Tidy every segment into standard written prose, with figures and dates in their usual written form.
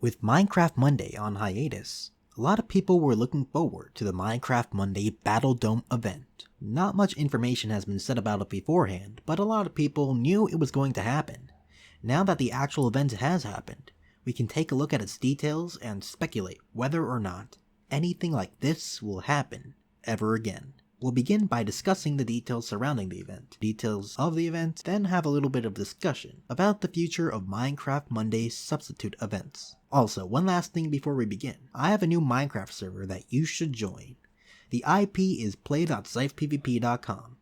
With Minecraft Monday on hiatus, a lot of people were looking forward to the Minecraft Monday Battle Dome event. Not much information has been said about it beforehand, but a lot of people knew it was going to happen. Now that the actual event has happened, we can take a look at its details and speculate whether or not anything like this will happen ever again. We'll begin by discussing the details surrounding the event, then have a little bit of discussion about the future of Minecraft Monday's substitute events. Also, one last thing before we begin, I have a new Minecraft server that you should join. The IP is play.scythepvp.com.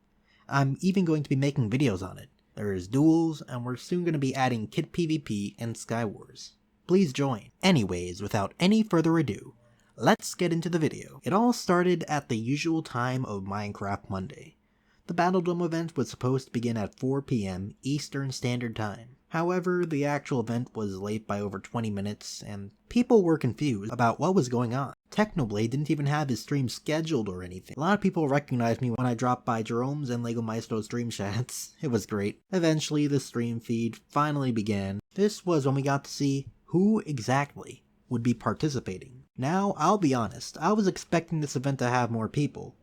I'm even going to be making videos on it. There is duels, and we're soon going to be adding Kit PvP and Skywars. Please join. Anyways, without any further ado, let's get into the video. It all started at the usual time of Minecraft Monday. The Battle Dome event was supposed to begin at 4 PM Eastern Standard Time. However, the actual event was late by over 20 minutes, and people were confused about what was going on. Technoblade didn't even have his stream scheduled or anything. A lot of people recognized me when I dropped by Jerome's and Lego Maestro's stream chats. It was great. Eventually, the stream feed finally began. This was when we got to see who exactly would be participating. Now, I'll be honest, I was expecting this event to have more people.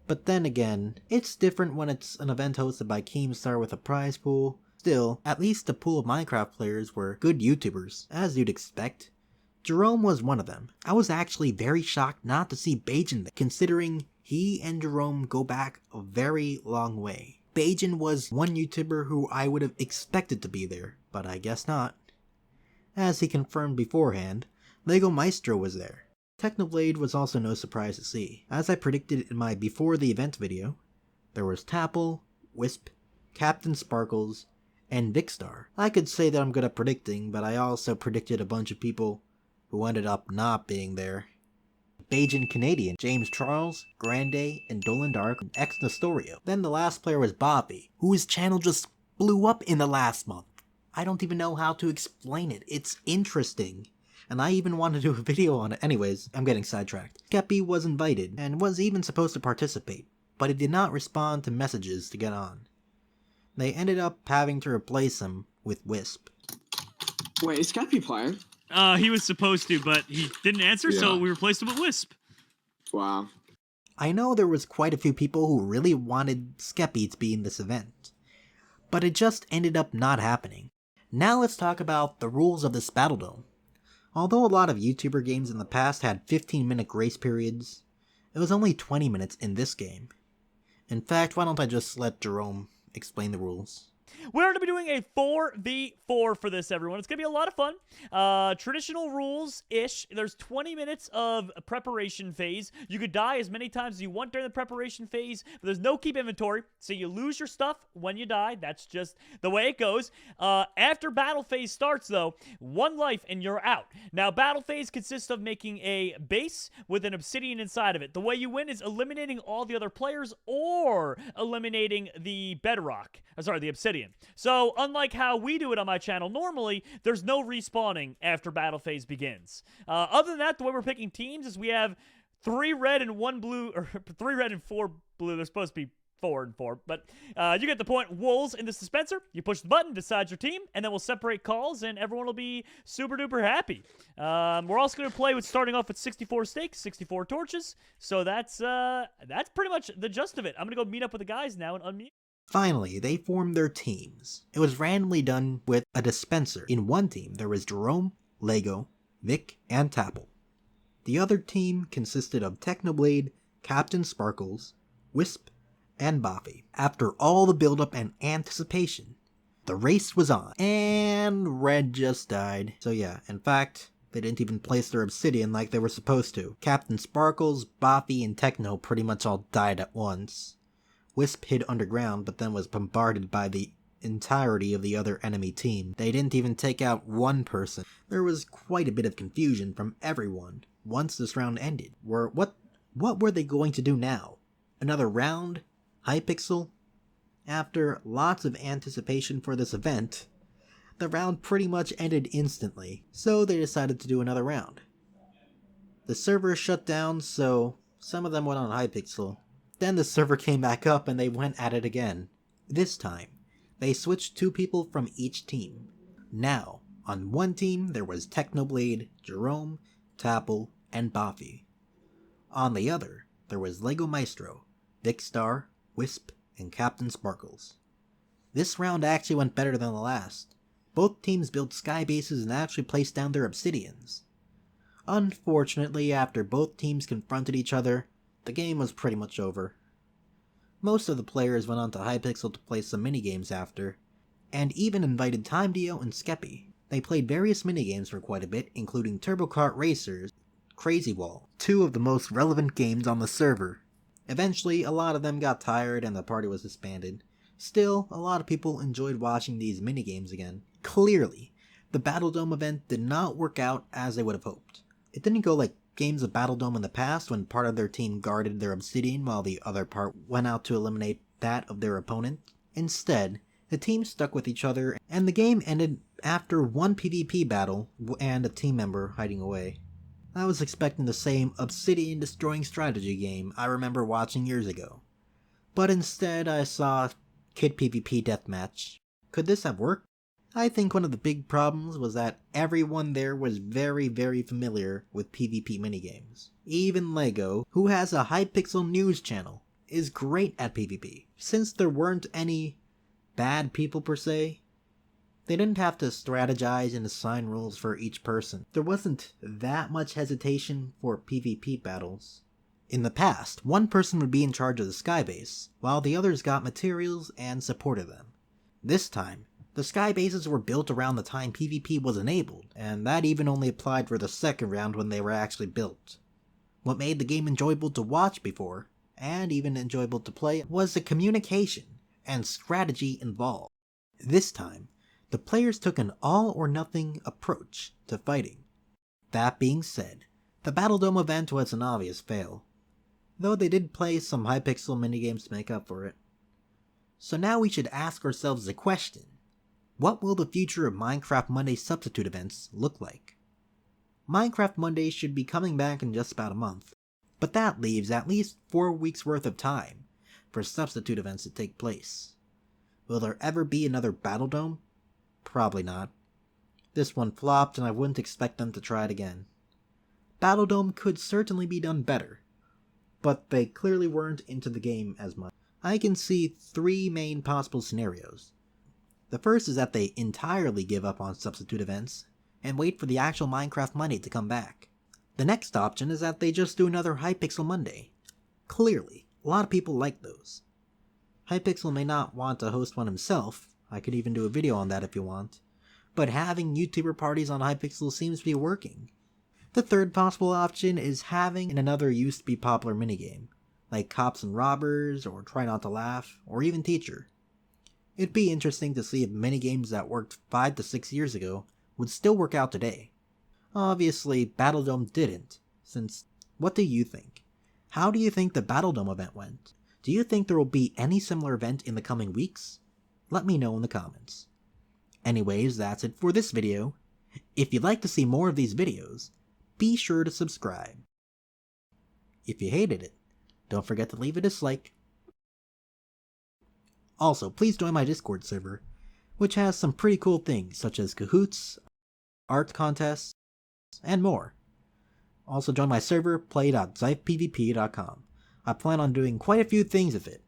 But then again, it's different when it's an event hosted by Keemstar with a prize pool. Still, at least the pool of Minecraft players were good YouTubers, as you'd expect. Jerome was one of them. I was actually very shocked not to see Bajan there, considering he and Jerome go back a very long way. Bajan was one YouTuber who I would have expected to be there, but I guess not. As he confirmed beforehand, Lego Maestro was there. Technoblade was also no surprise to see. As I predicted in my before the event video, there was Tapple, Wisp, Captain Sparkles, and Vikkstar. I could say that I'm good at predicting, but I also predicted a bunch of people who ended up not being there. Bajan Canadian, James Charles, Grande, and Dolan Dark, and X Nestorio. Then the last player was Bobby, whose channel just blew up in the last month. I don't even know how to explain it. It's interesting. And I even wanted to do a video on it. Anyways, I'm getting sidetracked. Skeppy was invited, and was even supposed to participate, but he did not respond to messages to get on. They ended up having to replace him with Wisp. Wait, is Skeppy playing? He was supposed to, but he didn't answer, so we replaced him with Wisp. Wow. I know there was quite a few people who really wanted Skeppy to be in this event, but it just ended up not happening. Now let's talk about the rules of this Battle Dome. Although a lot of YouTuber games in the past had 15-minute grace periods, it was only 20 minutes in this game. In fact, why don't I just let Jerome explain the rules? We're going to be doing a 4v4 for this, everyone. It's going to be a lot of fun. Traditional rules-ish. There's 20 minutes of a preparation phase. You could die as many times as you want during the preparation phase, but there's no keep inventory, so you lose your stuff when you die. That's just the way it goes. After battle phase starts, though, 1 life and you're out. Now, battle phase consists of making a base with an obsidian inside of it. The way you win is eliminating all the other players or eliminating the bedrock. The obsidian. So, unlike how we do it on my channel normally, there's no respawning after battle phase begins. Other than that, the way we're picking teams is we have 3 red and 1 blue, or 3 red and 4 blue. They're supposed to be 4 and 4, but you get the point. Wolves in the dispenser. You push the button, decide your team, and then we'll separate calls, and everyone will be super duper happy. We're also going to play with starting off with 64 stakes, 64 torches. So that's pretty much the gist of it. I'm going to go meet up with the guys now and unmute. Finally, they formed their teams. It was randomly done with a dispenser. In one team, there was Jerome, Lego, Vic, and Tapple. The other team consisted of Technoblade, Captain Sparkles, Wisp, and Boffy. After all the build-up and anticipation, the race was on, and Red just died. So yeah, in fact, they didn't even place their obsidian like they were supposed to. Captain Sparkles, Boffy, and Techno pretty much all died at once. Wisp hid underground, but then was bombarded by the entirety of the other enemy team. They didn't even take out one person. There was quite a bit of confusion from everyone once this round ended. What were they going to do now? Another round? Hypixel? After lots of anticipation for this event, the round pretty much ended instantly, so they decided to do another round. The server shut down, so some of them went on Hypixel. Then the server came back up and they went at it again. This time, they switched 2 people from each team. Now, On one team, there was Technoblade, Jerome, Tapple, and Boffy. On the other, there was Lego Maestro, Vicstar, Wisp, and Captain Sparkles. This round actually went better than the last. Both teams built sky bases and actually placed down their obsidians. Unfortunately, after both teams confronted each other, the game was pretty much over. Most of the players went on to Hypixel to play some minigames after, and even invited TimeDio and Skeppy. They played various minigames for quite a bit, including Turbo Kart Racers, Crazy Wall, two of the most relevant games on the server. Eventually, a lot of them got tired and the party was disbanded. Still, a lot of people enjoyed watching these minigames again. Clearly, the Battledome event did not work out as they would have hoped. It didn't go like games of Battledome in the past when part of their team guarded their obsidian while the other part went out to eliminate that of their opponent. Instead, the teams stuck with each other and the game ended after one PvP battle and a team member hiding away. I was expecting the same obsidian destroying strategy game I remember watching years ago. But instead I saw Kid PvP Deathmatch. Could this have worked? I think one of the big problems was that everyone there was very familiar with PvP minigames. Even Lego, who has a Hypixel news channel, is great at PvP. Since there weren't any bad people per se, they didn't have to strategize and assign rules for each person. There wasn't that much hesitation for PvP battles. In the past, one person would be in charge of the skybase, while the others got materials and supported them. This time, the skybases were built around the time PvP was enabled, and that even only applied for the second round when they were actually built. What made the game enjoyable to watch before, and even enjoyable to play, was the communication and strategy involved. This time, the players took an all-or-nothing approach to fighting. That being said, the Battledome event was an obvious fail, though they did play some Hypixel minigames to make up for it. So now we should ask ourselves the question, what will the future of Minecraft Monday substitute events look like? Minecraft Monday should be coming back in just about a month, but that leaves at least 4 weeks worth of time for substitute events to take place. Will there ever be another Battledome? Probably not. This one flopped and I wouldn't expect them to try it again. Battledome could certainly be done better, but they clearly weren't into the game as much. I can see 3 main possible scenarios. The first is that they entirely give up on substitute events and wait for the actual Minecraft Monday to come back. The next option is that they just do another Hypixel Monday. Clearly, a lot of people like those. Hypixel may not want to host one himself, I could even do a video on that if you want, but having YouTuber parties on Hypixel seems to be working. The third possible option is having another used to be popular minigame, like Cops and Robbers, or Try Not to Laugh, or even Teacher. It'd be interesting to see if minigames that worked 5 to 6 years ago would still work out today. Obviously, Battledome didn't, since what do you think? How do you think the Battledome event went? Do you think there will be any similar event in the coming weeks? Let me know in the comments. Anyways, that's it for this video. If you'd like to see more of these videos, be sure to subscribe. If you hated it, don't forget to leave a dislike. Also, please join my Discord server, which has some pretty cool things such as Kahoots, art contests, and more. Also join my server, play.zyphepvp.com. I plan on doing quite a few things with it.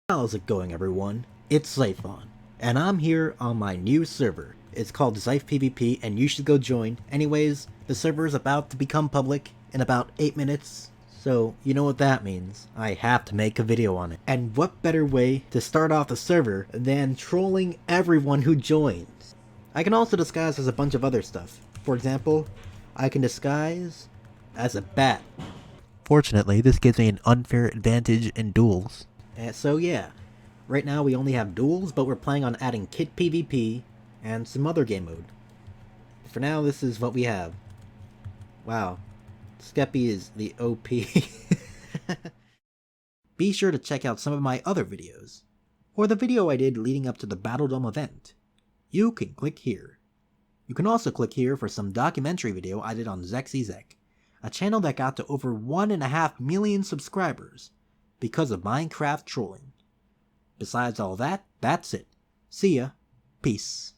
How's it going, everyone? It's Zyphon, and I'm here on my new server. It's called ZyphPvP, and you should go join. Anyways, the server is about to become public in about 8 minutes, so you know what that means. I have to make a video on it. And what better way to start off the server than trolling everyone who joins? I can also disguise as a bunch of other stuff. For example, I can disguise as a bat. Fortunately, this gives me an unfair advantage in duels. So yeah, right now we only have duels, but we're planning on adding Kit PvP and some other game mode. For now, this is what we have. Wow, Skeppy is the OP. Be sure to check out some of my other videos, or the video I did leading up to the Battledome event. You can click here. You can also click here for some documentary video I did on ZexyZek, a channel that got to over 1.5 million subscribers because of Minecraft trolling. Besides all that, that's it. See ya. Peace.